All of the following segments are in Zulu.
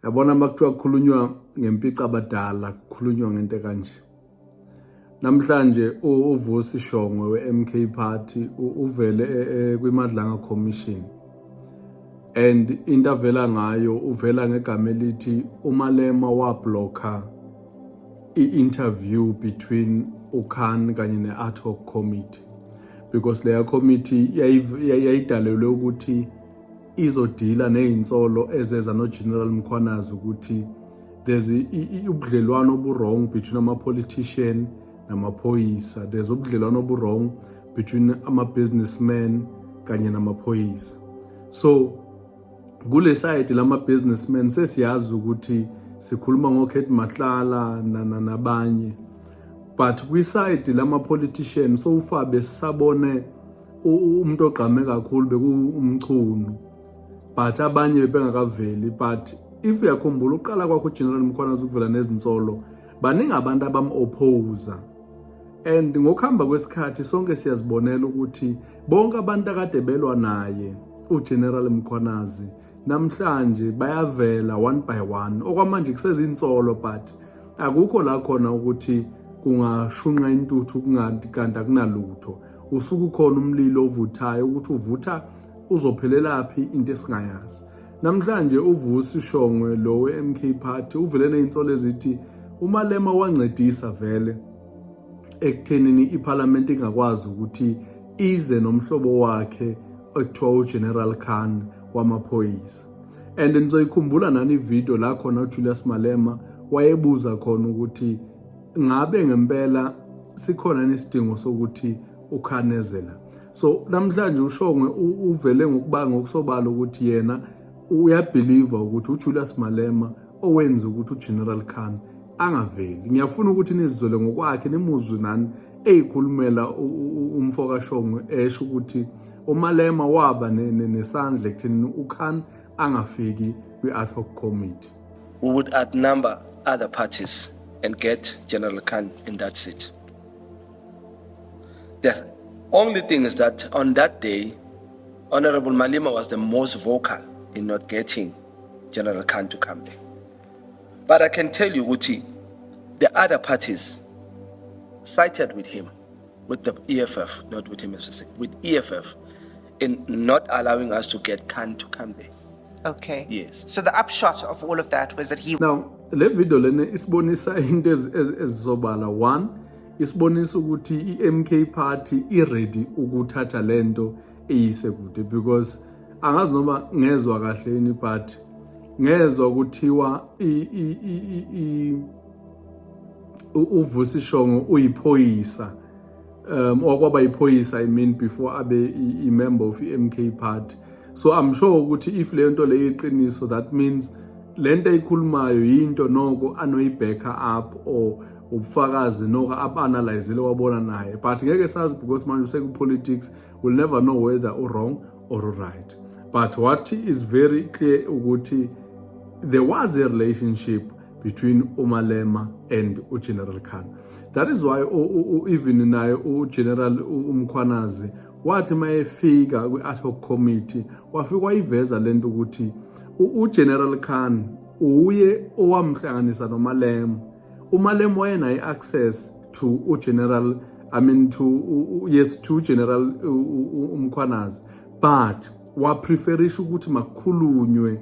Yabona makuthiwa kukhulunywa ngempica abadala, kukhulunywa ngento kanje. Namhlanje uVusi Shongwe we-MK Party uvele kwiMadlanga Commission. And into avela ngayo uvela ngegama elithi uMalema wablocka i-interview between uKhan kanye ne-ad hoc committee, because leya committee yayidalelwe ukuthi izodila nezinsolo ezeza noGeneral Mkhwanazi ukuthi there's ubudlelwano obu-wrong between ama-politician namaphoyisa, there's ubudlelwano obu-wrong between ama-businessmen kanye namaphoyisa. So kule side lama-businessmen sesiyazi ukuthi sikhuluma ngoKhethi Matlala nabanye, but kwi-side lama-politician so far besabone umuntu ogqame kakhulu bekuwumchunu, but abanye bebengakaveli. But if uyakhumbula uqala kwakho uGeneral Mkhwanazi ukuvela nezinsolo, baningi abantu abam-opposa, and ngokuhamba kwesikhathi sonke siyazibonela ukuthi bonke abantu akade belwa naye uGeneral Mkhwanazi namhlanje bayavela one by one. Okwamanje kusezinsolo, but akukho la khona ukuthi kungashunqa intuthu kanti akunalutho. Usuku khona umlilo ovuthayo ukuthi uvutha uzophelelaphi into esingayazi. Namhlanje uVusi Shongwe lo we-MK Party uvele nezinsolo ezithi uMalema wancedisa vele ekuthenini iParliament ingakwazi ukuthi ize nomhlobo wakhe ekuthiwa uGeneral Khan wamaphoyisa. And nizoyikhumbula nani video la khona uJulius Malema wayebuza khona ukuthi ngabe ngempela sikhona nesidingo sokuthi ukhanezela. So namhlanje uShongwe uvele ngokubanga ngokusobala ukuthi yena uyabelieve ukuthi uJulius Malema owenza ukuthi uGeneral Khan angaveli. Ngiyafuna ukuthi nizizole ngokwakhe nimuzwe nani eyikhulumela umfoka Shongwe esho ukuthi uMalema waba nesandla ekutheni uKhan angafiki kwi-ad hoc committee. We would outnumber other parties and get General Khan in that seat. The only thing is that on that day, Honorable Malema was the most vocal in not getting General Khan to come there. But I can tell you, Uti, the other parties sided with him, with the EFF, not with him specifically, with EFF, in not allowing us to get Khan to come there. Okay. Yes. So the upshot of all of that was that he... Now, le video lene isibonisa into ezizobala. One, isibonisa ukuthi i-MK Party i-ready ukuthatha lento eyise kude, because angazi noma ngezwa kahle yini, but ngezwa ukuthiwa uVusi Shongwe uyiphoyisa, okwaba iphoyisa, I mean, before abe i-member of i-MK Party. So I'm sure ukuthi if lento le iqiniso, that means lento eyikhulumayo yinto noko anoyibacka up or ubufakazi noko aba-analyzile wabona naye, but ngeke sazi because manje seku-politics, we'll never know whether wrong or right. But what is very clear ukuthi there was a relationship between uMalema and uGeneral Khan. That is why even naye uGeneral Mkhwanazi wathi mayefika kwi-ad hoc committee wafika wayiveza lento ukuthi uGeneral Khan uye owamhlanganisa noMalema. uMalema wayenayo access to uGeneral, I mean to General Mkhwanazi, but wapreferisha ukuthi makukhulunywe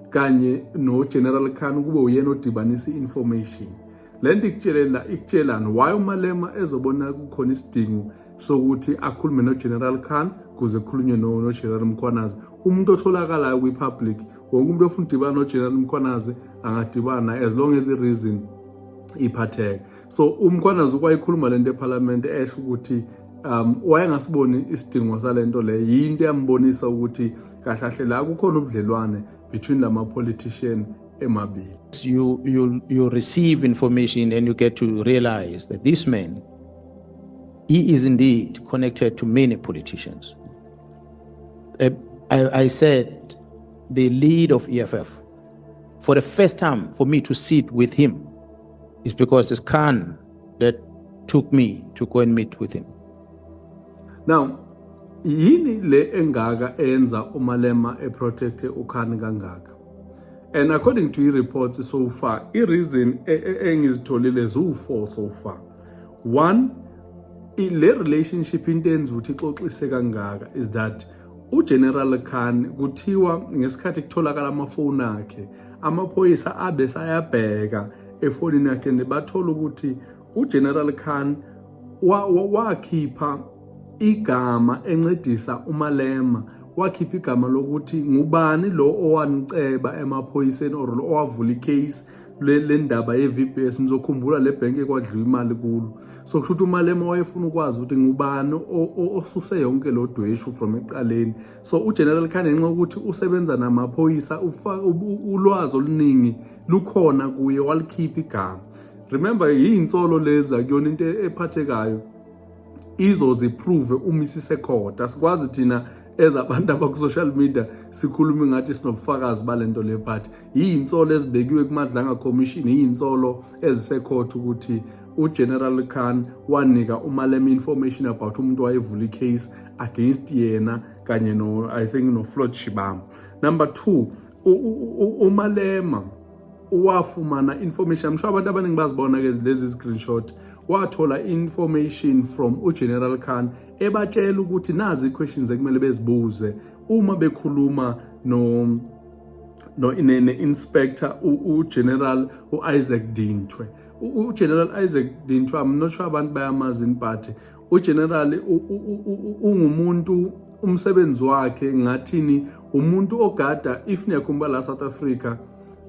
kanye noGeneral Khan kube uyena odibanisa information. Lento ikutshelana why uMalema ezobona kukhona isidingo sokuthi akhulume noGeneral Khan kuze kukhulunywe noGeneral Mkhwanazi. Umuntu otholakalayo kwi-public, wonke umuntu ofuna udibana noGeneral Mkhwanazi angadibana as long as i-reason iphatheke. So uMkhwanazi kwayikhuluma lento eParliament esho ukuthi wayengasiboni isidingo salento le, yinto yambonisa ukuthi kahlahle la kukhona ubudlelwane between lama politician emabili. You receive information and you get to realize that this man, he is indeed connected to many politicians. I said the lead of EFF, for the first time for me to sit with him is because it's Khan that took me to go and meet with him. Now, yini le engaka enza uMalema eprotecte uKhan kangaka? And according to reports so far, the reason engizitholile ziwu-4 so far. One, le relationship intense ukuthi ixoxise kangaka is that uGeneral Khan kuthiwa ngesikhathi kutholakala amafoni akhe, amaphoyisa abe sayabheka efonini yakhe nebathola ukuthi uGeneral Khan wakhipha igama encedisa uMalema, wakhipha igama lokuthi ngubani lo owaniceba emaphoyiseni or lo owavula icase le ndaba ye-VBS. Nizokhumbula le bhenki ekwadliwa imali kulo. So kusho ukuthi uMalema wayefuna ukwazi ukuthi ngubani osuse yonke lo dweshu from eqaleni. So uGeneral Khan ngenxa ukuthi usebenza namaphoyisa, ulwazi oluningi lukhona kuye, walikhipha igama. Remember, yinsolo leza kuyona into ephathekayo izoziprove uma isisekhota. Asikwazi thina ezabantu abaku-social media sikhuluma ngathi sinobufakazi balento le, but yinsolo ezibekiwe kuMadlanga Commission, yinsolo ezisekhotha ukuthi uGeneral Khan wanika uMalema information about umuntu wayevula icase against yena kanye no, I think no Floyd Shibam. Number 2, uMalema wafumana information, I'm sure abantu abaningi bazibona ke lezi screenshot, wathola information from uGeneral Khan ebatshela ukuthi nazi questions ekumele bezibuze uma bekhuluma no inspector uGeneral Isaac Dintwe. uGeneral Isaac Dintwe, I'm not sure abantu bayamazi, but uGeneral ungumuntu, umsebenzi wakhe ngathini umuntu ogada, if niyakhumbula la South Africa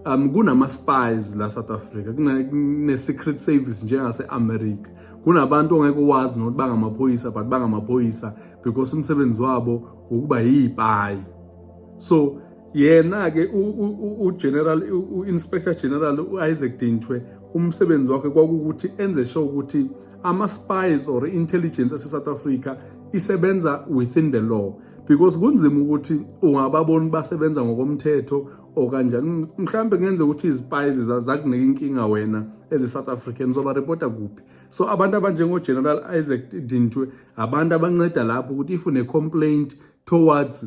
kunama spies la South Africa, kune secret service njengase America, kunabantu ongeke wazi nokuthi bangamaphoyisa but bangamaphoyisa because umsebenzi wabo ukuba yipayi. So yena ke uGeneral uInspector General uIsaac Dintwe, umsebenzi wakhe kwakukuthi enze sure ukuthi ama spies or intelligence ase South Africa isebenza within the law, because kunzima ukuthi ungababona basebenza ngokomthetho okanjani. Mhlambe ngenze ukuthi izispies zakunika inkinga wena as South African zoba reporta kuphi. So abantu abanjengo General Isaac Dintwe abantu abanceda lapho ukuthi if une complaint towards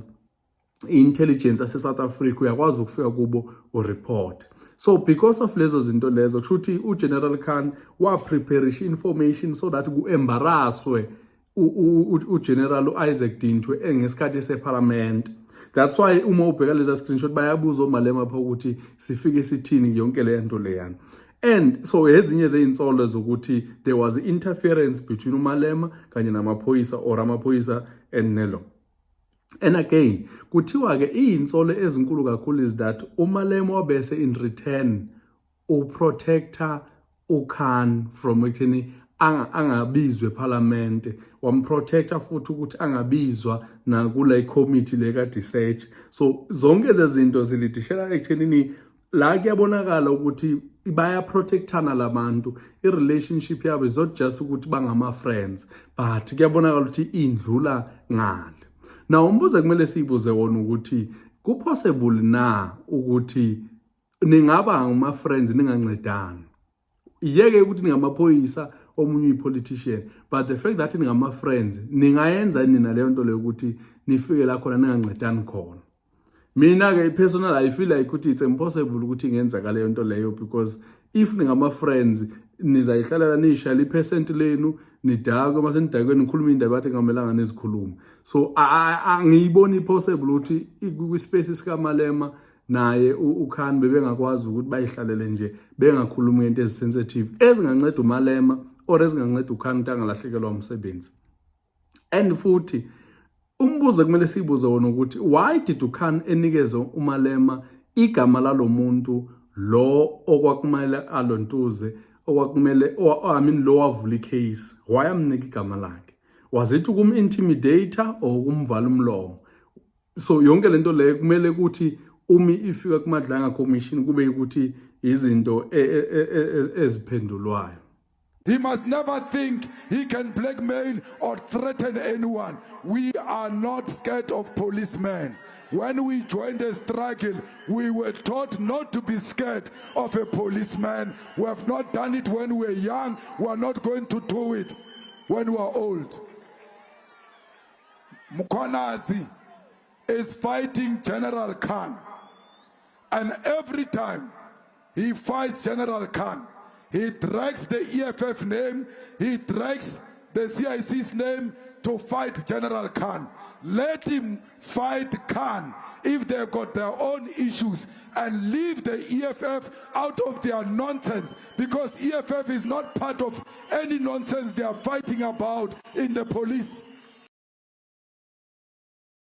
intelligence ase South Africa uyakwazi ukufika kubo o report. So because of lezo zinto lezo kushuthi uGeneral Khan wa prepare information so that ku-embarrasswe uGeneral Isaac Dintwe engesikhathi separliament. That's why uma ubheka leza screenshot bayabuza uMalema pha ukuthi sifike sithini yonke le nto leyana. And so ezinye zezinsolo zokuthi there was interference between uMalema kanye namaphoyisa or amaphoyisa and Nelo. And again, kuthiwa ke izinsolo ezinkulu kakhulu is that uMalema wabese in return uprotector uKhan from ekutheni angabizwe eParliament, wamprotector futhi ukuthi angabizwa na kule committee le ka research. So zonke lezinto zilidishela ekuthenini la kuyabonakala ukuthi baya protectana labantu, i relationship yabo is not just ukuthi bangama friends but kuyabonakala ukuthi indlula ngale. Now umbuzo kumele sibuze wona ukuthi kupossible na ukuthi ningaba ngama friends ningancedani. Iyeke ukuthi ningamaphoyisa omunye upolitician, but the fact that ningama friends ningayenza nina leyo nto leyo ukuthi nifike la khona ningancedani khona. Mina ke personal I feel like ukuthi it's impossible ukuthi ngenza ka leyo nto leyo, because if ningama friends nizayihlalela nishala ipercent lenu nidakwe mase nidakweni nikhuluma indaba athi ngamelanga nezikhuluma. So angiyiboni possible ukuthi kwispace sika Malema naye uKhan bebengakwazi ukuthi bayihlalele nje bengakhuluma into ezisensitive ezinganceda uMalema or ezinganceda uKhan ukuthi angalahlekelwa umsebenzi. And futhi umbuzo kumele sibuze wona ukuthi why did uKhan enikeze uMalema igama lalomuntu lo okwakumele alontuze, okwakumele lo wavula icase? Why amnika igama lakhe? Was it ukum-intimidator or ukumvala umlomo? So yonke lento leyo kumele ukuthi umi ifika kuMadlanga Commission kube ukuthi izinto eziphendulwayo. He must never think he can blackmail or threaten anyone. We are not scared of policemen. When we joined the struggle, we were taught not to be scared of a policeman. We have not done it when we were young. We are not going to do it when we are old. Mkhwanazi is fighting General Khan And every time he fights General Khan, he drags the EFF name, he drags the CIC's name to fight General Khan. Let him fight Khan if they've got their own issues, and leave the EFF out of their nonsense, because EFF is not part of any nonsense they are fighting about in the police.